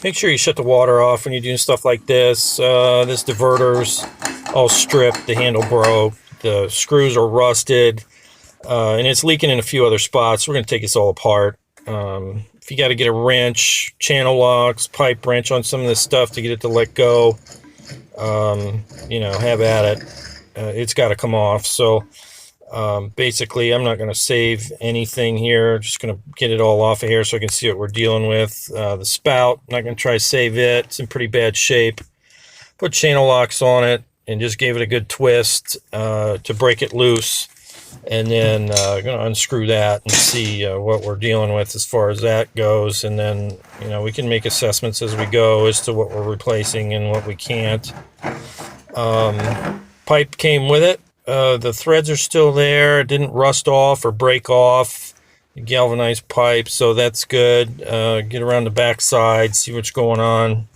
Make sure you shut the water off when you're doing stuff like this. This diverter's all stripped, the handle broke, the screws are rusted, and it's leaking in a few other spots. We're going to take this all apart. If you got to get a wrench, channel locks, pipe wrench on some of this stuff to get it to let go, have at it. It's got to come off. So basically, I'm not going to save anything here. Just going to get it all off of here so I can see what we're dealing with. The spout, I'm not going to try to save it. It's in pretty bad shape. Put channel locks on it and just gave it a good twist to break it loose. And then going to unscrew that and see what we're dealing with as far as that goes. And then, we can make assessments as we go as to what we're replacing and what we can't. Pipe came with it. The threads are still there. It didn't rust off or break off. Galvanized pipe, so that's good. Get around the back side, see what's going on.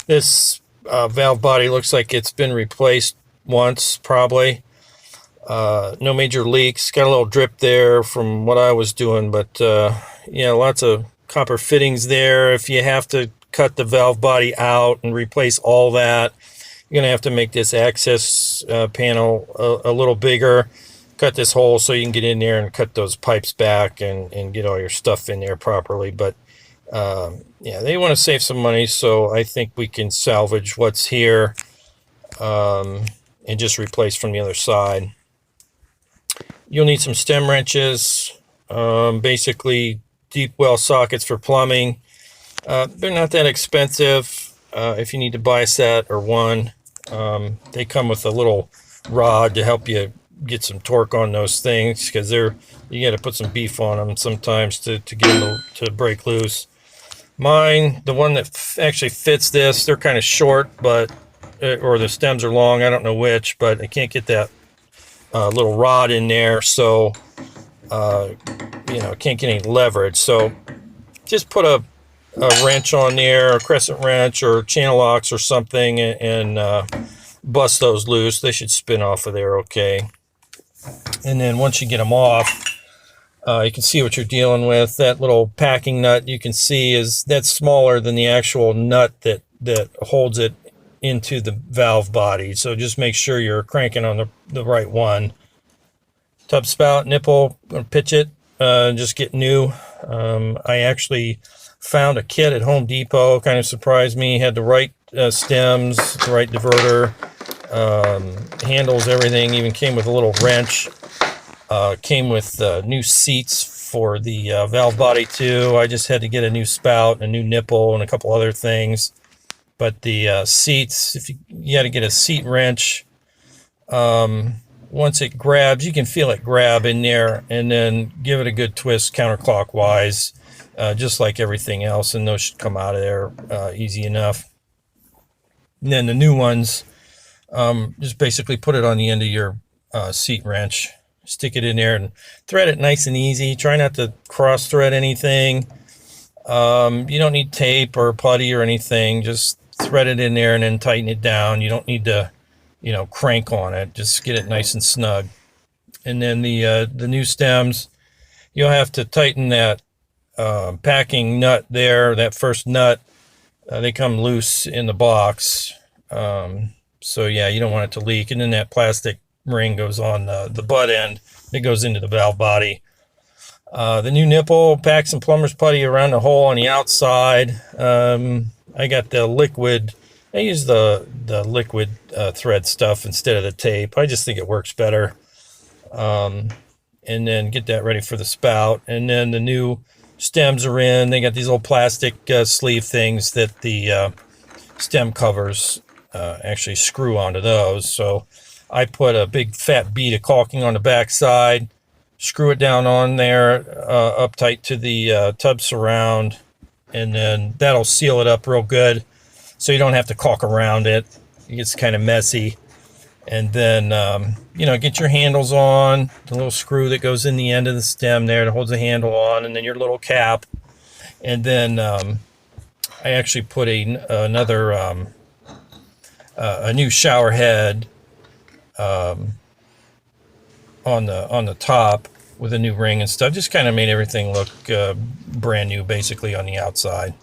This valve body looks like it's been replaced once, probably. No major leaks. Got a little drip there from what I was doing, but lots of copper fittings there. If you have to cut the valve body out and replace all that, you're going to have to make this access panel a little bigger. Cut this hole so you can get in there and cut those pipes back and get all your stuff in there properly. But they want to save some money, so I think we can salvage what's here and just replace from the other side. You'll need some stem wrenches, basically deep well sockets for plumbing. They're not that expensive if you need to buy a set or one. They come with a little rod to help you get some torque on those things, because you got to put some beef on them sometimes to get them to break loose. Mine, the one that actually fits this, they're kind of short, but or the stems are long, I don't know which, but I can't get that little rod in there, so can't get any leverage. So just put a wrench on there, a crescent wrench or channel locks or something, and bust those loose. They should spin off of there okay. And then once you get them off, you can see what you're dealing with. That little packing nut you can see that's smaller than the actual nut that holds it into the valve body. So just make sure you're cranking on the right one. Tub spout, nipple, pitch it, just get new. I actually found a kit at Home Depot, kind of surprised me. Had the right stems, the right diverter, handles, everything. Even came with a little wrench. Came with new seats for the valve body too. I just had to get a new spout, a new nipple, and a couple other things. But the seats, if you got to get a seat wrench. Once it grabs, you can feel it grab in there, and then give it a good twist counterclockwise, just like everything else, and those should come out of there easy enough. And then the new ones, just basically put it on the end of your seat wrench, stick it in there and thread it nice and easy. Try not to cross thread anything. You don't need tape or putty or anything. Just thread it in there and then tighten it down. You don't need to crank on it. Just get it nice and snug. And then the new stems, you'll have to tighten that packing nut there, that first nut. They come loose in the box. So yeah, you don't want it to leak. And then that plastic ring goes on the butt end. It goes into the valve body. The new nipple, pack some plumber's putty around the hole on the outside. I got the liquid. I use the liquid thread stuff instead of the tape. I just think it works better. And then get that ready for the spout. And then the new stems are in. They got these little plastic sleeve things that the stem covers actually screw onto those. So I put a big fat bead of caulking on the back side, screw it down on there up tight to the tub surround, and then that'll seal it up real good so you don't have to caulk around it. It gets kind of messy. And then get your handles on, the little screw that goes in the end of the stem there that holds the handle on, and then your little cap. And then I actually put another a new shower head on the top with a new ring and stuff. Just kind of made everything look brand new basically on the outside.